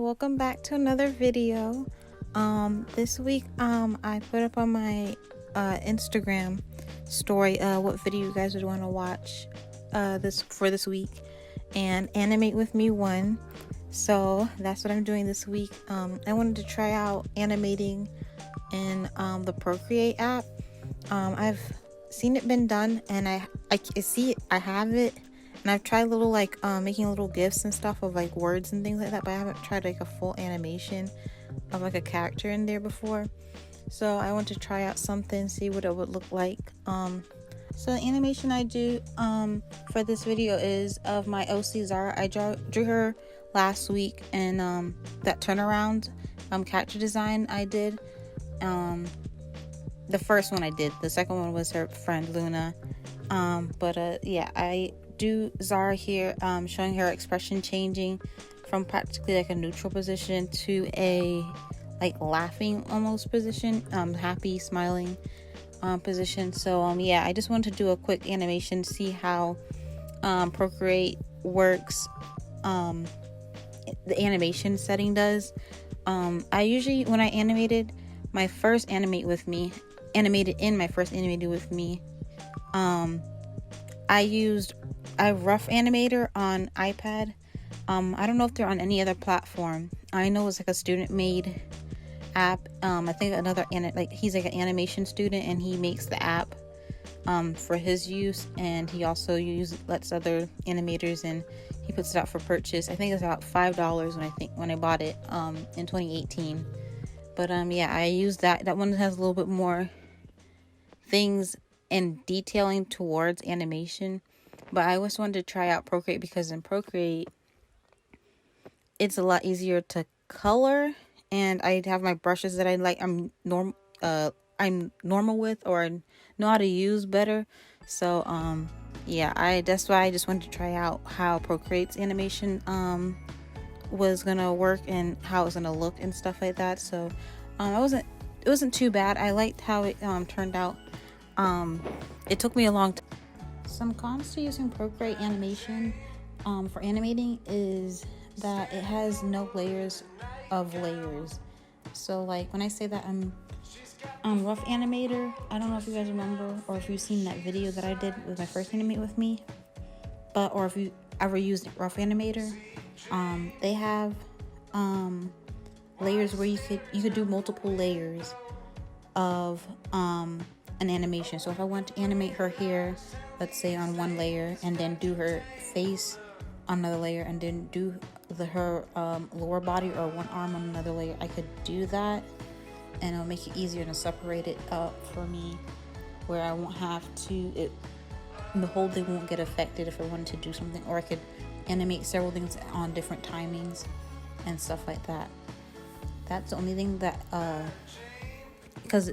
welcome back to another video. This week I put up on my Instagram story what video you guys would want to watch this week, and Animate with me won. So that's what I'm doing this week. I wanted to try out animating in the Procreate app. I've seen it been done, and I see it, I have it. And I've tried little making little gifs and stuff of like words and things like that, but I haven't tried like a full animation of like a character in there before. So I want to try out something, see what it would look like. So the animation I do for this video is of my OC Zarah. I drew her last week, and that turnaround character design I did. The first one I did. The second one was her friend Luna. Yeah, I do Zarah here, showing her expression changing from practically like a neutral position to a like laughing almost position, happy smiling position. So yeah, I just wanted to do a quick animation, see how Procreate works, the animation setting does. I usually, when I animated my first animated in my first animated with me, I rough animator on iPad. I don't know if they're on any other platform. I know it's like a student made app. I think he's like an animation student, and he makes the app for his use, and he also lets other animators, and he puts it out for purchase. I think it's about $5 when I bought it in 2018. But yeah, I use that one has a little bit more things and detailing towards animation. But I always wanted to try out Procreate, because in Procreate it's a lot easier to color, and I have my brushes that I'm normal with, or know how to use better. So yeah, that's why I just wanted to try out how Procreate's animation was gonna work and how it's gonna look and stuff like that. So it wasn't too bad. I liked how it turned out. It took me a long time. Some cons to using Procreate animation for animating is that it has no layers of layers. So like when I say that I'm rough animator, I don't know if you guys remember, or if you've seen that video that I did with my first Animate with me, or if you ever used rough animator, they have layers where you could do multiple layers of an animation. So if I want to animate her hair, let's say on one layer, and then do her face on another layer, and then do her lower body or one arm on another layer, I could do that, and it'll make it easier to separate it up for me, where I won't have to, the whole thing won't get affected if I wanted to do something, or I could animate several things on different timings and stuff like that. That's the only thing that because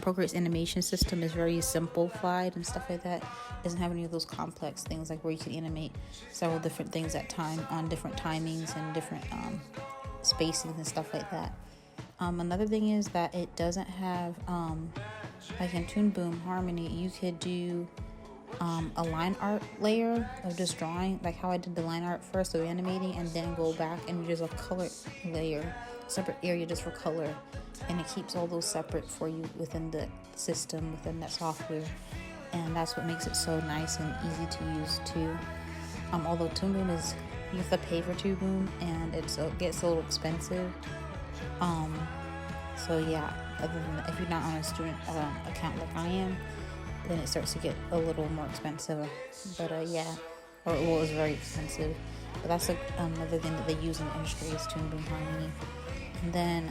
Procreate's animation system is very simplified and stuff like that. It doesn't have any of those complex things like where you can animate several different things at time on different timings and different spacings and stuff like that. Another thing is that it doesn't have like in Toon Boom Harmony, you could do a line art layer of just drawing, like how I did the line art first of animating, and then go back and there's a color layer, separate area just for color, and it keeps all those separate for you within the system, within that software, and that's what makes it so nice and easy to use too. Although Toon Boom you have to pay for Toon Boom, and it gets a little expensive. So yeah, other than that, if you're not on a student account like I am, then it starts to get a little more expensive. But yeah, it's very expensive. But that's another thing that they use in the industry is Toon Boom Harmony. And then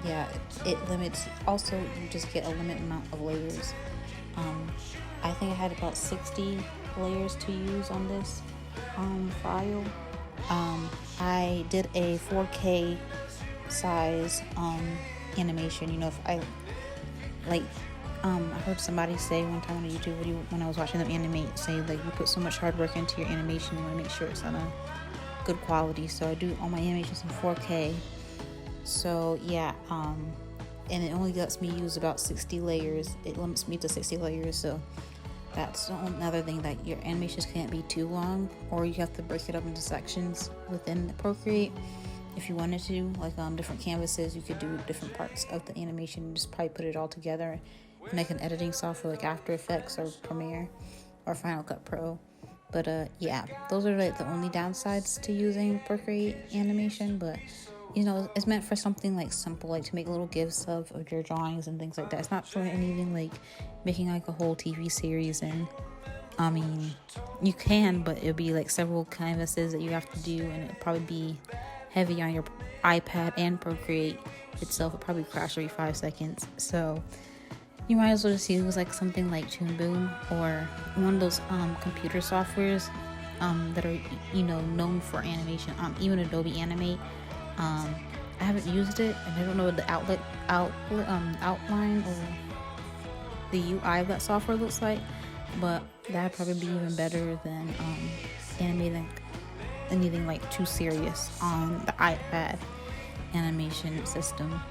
yeah, it limits. Also, you just get a limited amount of layers. I think I had about 60 layers to use on this file. I did a 4K size animation. You know, if I I heard somebody say one time on a YouTube video when I was watching them animate, say like you put so much hard work into your animation, you want to make sure it's on a good quality. So I do all my animations in 4K. So yeah, and it only lets me use about 60 layers. It limits me to 60 layers. So that's another thing, that your animations can't be too long, or you have to break it up into sections within the Procreate. if you wanted to, like different canvases. You could do different parts of the animation and just probably put it all together in like an editing software like After Effects or Premiere or Final Cut Pro. But yeah, those are like the only downsides to using Procreate animation. But you know, it's meant for something like simple, like to make little gifs of your drawings and things like that. It's not for anything like making like a whole TV series. And I mean, you can, but it'll be like several canvases that you have to do, and it'll probably be heavy on your iPad, and Procreate itself will probably crash every 5 seconds. So you might as well just use like something like Toon Boom or one of those computer softwares that are, you know, known for animation. Even Adobe Animate. I haven't used it, and I don't know what the outline or the UI of that software looks like, but that'd probably be even better than animating anything like too serious on the iPad animation system.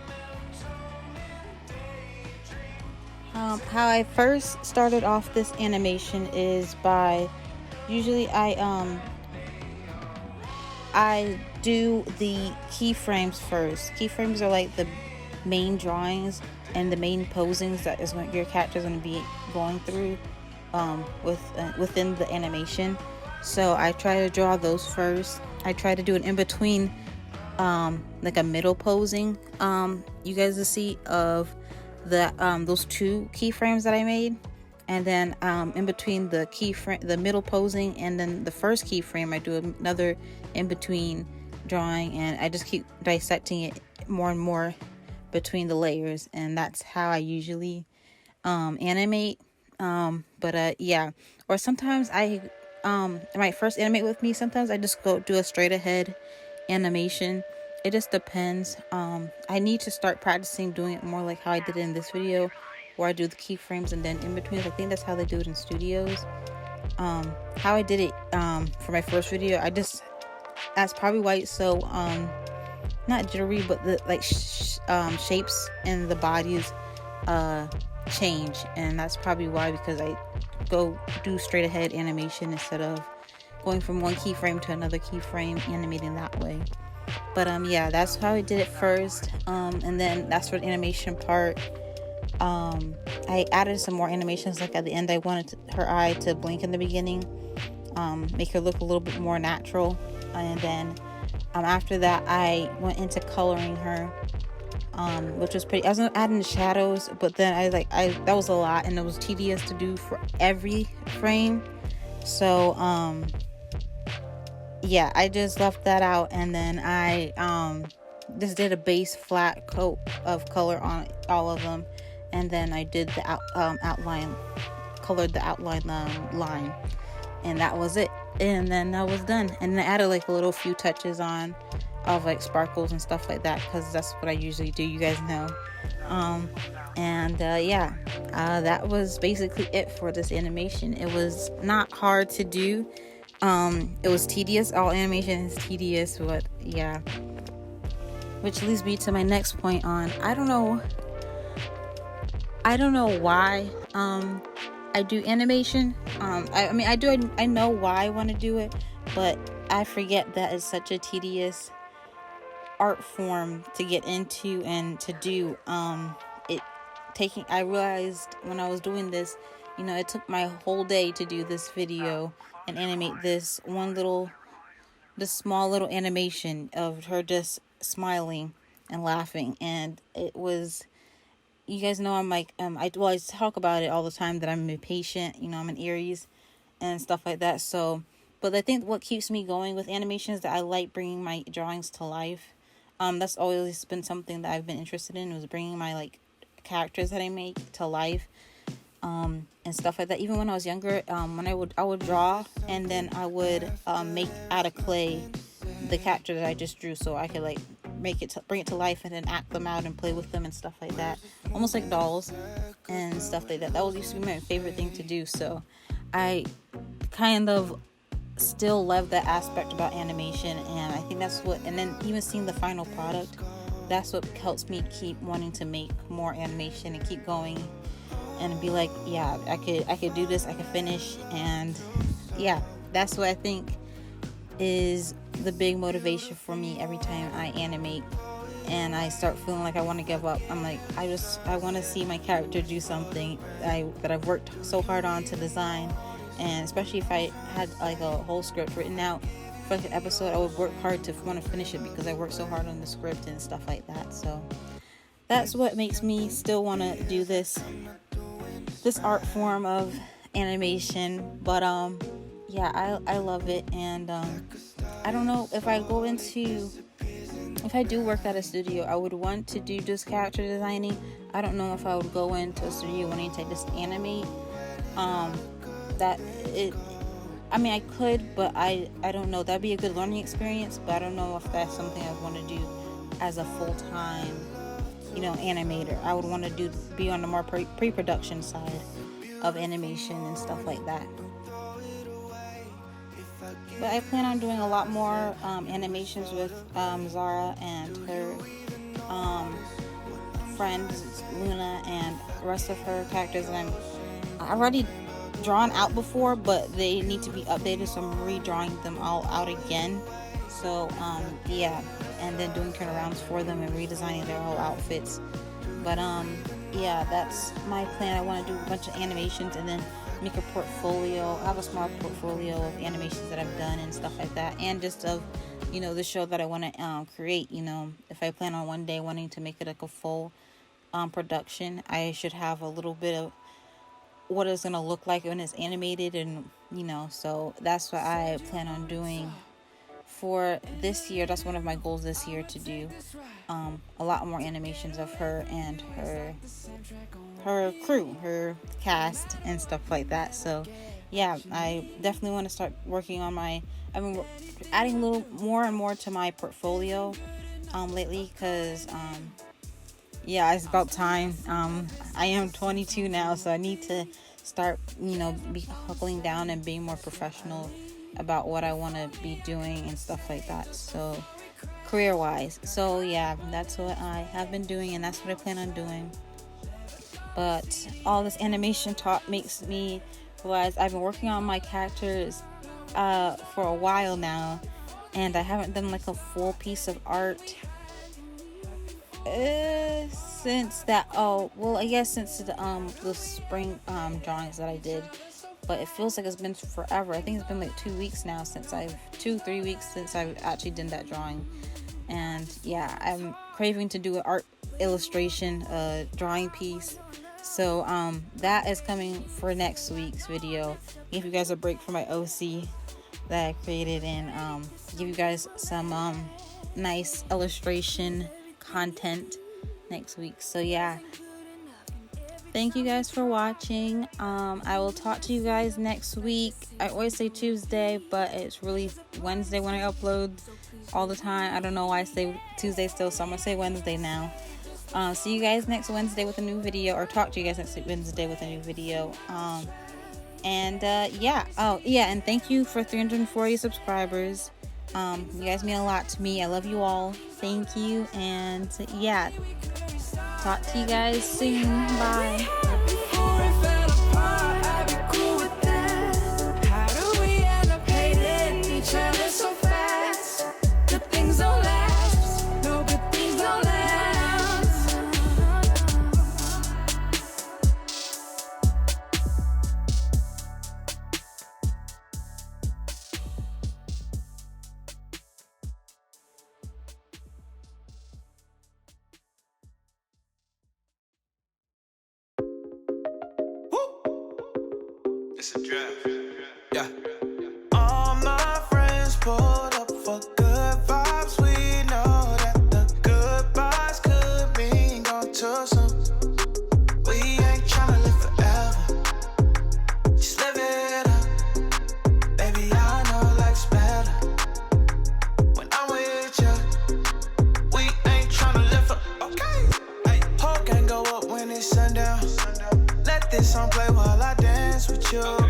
How I first started off this animation is by usually I do the keyframes first. Keyframes are like the main drawings and the main posings that is what your character is going to be going through within the animation. So I try to draw those first. I try to do an in between, like a middle posing. You guys will see of the those two keyframes that I made, and then in between the keyframe, the middle posing, and then the first keyframe, I do another in between drawing, and I just keep dissecting it more and more between the layers, and that's how I usually animate. But yeah, or sometimes I might first animate with me. Sometimes I just go do a straight ahead animation. It just depends. I need to start practicing doing it more like how I did it in this video, where I do the keyframes and then in between. I think that's how they do it in studios. How I did it for my first video, that's probably why it's so not jittery, but the like shapes and the bodies change, and that's probably why, because I go do straight ahead animation instead of going from one keyframe to another keyframe, animating that way. But yeah, that's how I did it first, and then that's for the animation part. I added some more animations. Like at the end, I wanted her eye to blink in the beginning, make her look a little bit more natural, and then after that I went into coloring her, which was pretty. I was adding the shadows, but then that was a lot, and it was tedious to do for every frame. So yeah, I just left that out, and then I just did a base flat coat of color on all of them, and then I did the outline, colored the outline line, and that was it. And then I was done, and then I added like a little few touches on of like sparkles and stuff like that, because that's what I usually do, you guys know. Yeah, that was basically it for this animation. It was not hard to do. It was tedious. All animation is tedious, but yeah. Which leads me to my next point on, I don't know why I do animation. I know why I want to do it, but I forget that it's such a tedious art form to get into and to do. I realized when I was doing this, it took my whole day to do this video and animate this small little animation of her just smiling and laughing. And it was, you guys know I'm like, I talk about it all the time that I'm impatient, I'm an Aries and stuff like that. So, but I think what keeps me going with animation is that I like bringing my drawings to life. That's always been something that I've been interested in, was bringing my like characters that I make to life, and stuff like that. Even when I was younger, when I would draw, and then I would make out of clay the character that I just drew, so I could like bring it to life and then act them out and play with them and stuff like that, almost like dolls and stuff like that. That used to be my favorite thing to do. So I kind of still love that aspect about animation, and I think that's what, and then even seeing the final product, that's what helps me keep wanting to make more animation and keep going and be like, yeah, I could do this, I could finish. And yeah, that's what I think is the big motivation for me every time I animate and I start feeling like I want to give up. I'm like, I want to see my character do something that I've worked so hard on to design. And especially if I had like a whole script written out for an episode, I would work hard to want to finish it because I worked so hard on the script and stuff like that. So that's what makes me still want to do this art form of animation. But yeah, I love it. And I don't know if I do work at a studio, I would want to do just character designing. I don't know if I would go into a studio wanting to just animate. I could, but I don't know. That'd be a good learning experience, but I don't know if that's something I want to do as a full-time, animator. I would want to be on the more pre-production side of animation and stuff like that. But I plan on doing a lot more animations with Zarah and her friends Luna and the rest of her characters that I've already drawn out before, but they need to be updated, so I'm redrawing them all out again. So yeah, and then doing turnarounds for them and redesigning their whole outfits. But yeah, that's my plan. I want to do a bunch of animations and then make a portfolio. I have a small portfolio of animations that I've done and stuff like that, and just of the show that I want to create. If I plan on one day wanting to make it like a full production, I should have a little bit of what it's gonna look like when it's animated, and so that's what I plan on doing for this year. That's one of my goals this year, to do a lot more animations of her and her crew, her cast and stuff like that. So yeah, I definitely want to start working on I've been adding a little more and more to my portfolio lately, because yeah, it's about time. I am 22 now, so I need to start buckling down and being more professional about what I want to be doing and stuff like that, so career wise. So yeah, that's what I have been doing, and that's what I plan on doing. But all this animation talk makes me realize I've been working on my characters for a while now, and I haven't done like a full piece of art since that. I guess since the spring drawings that I did. But it feels like it's been forever. I think it's been like 2 weeks now since 3 weeks since I've actually done that drawing. And yeah, I'm craving to do an art illustration drawing piece. So that is coming for next week's video. Give you guys a break from my OC that I created, and give you guys some nice illustration content next week. So yeah, thank you guys for watching. I will talk to you guys next week. I always say Tuesday, but it's really Wednesday when I upload all the time. I don't know why I say Tuesday still, so I'm gonna say Wednesday now. See you guys next Wednesday with a new video, or talk to you guys next Wednesday with a new video. And thank you for 340 subscribers. You guys mean a lot to me. I love you all. Thank you. And yeah, talk to you guys soon. Bye. It's a draft. Yeah. All my friends pulled up for good vibes. We know that the goodbyes could mean gone too soon. We ain't tryna live forever. Just live it up. Baby, I know life's better when I'm with you. We ain't tryna live for. Okay. Hey, whole gang go up when it's sundown. Let this song play while I dance with you.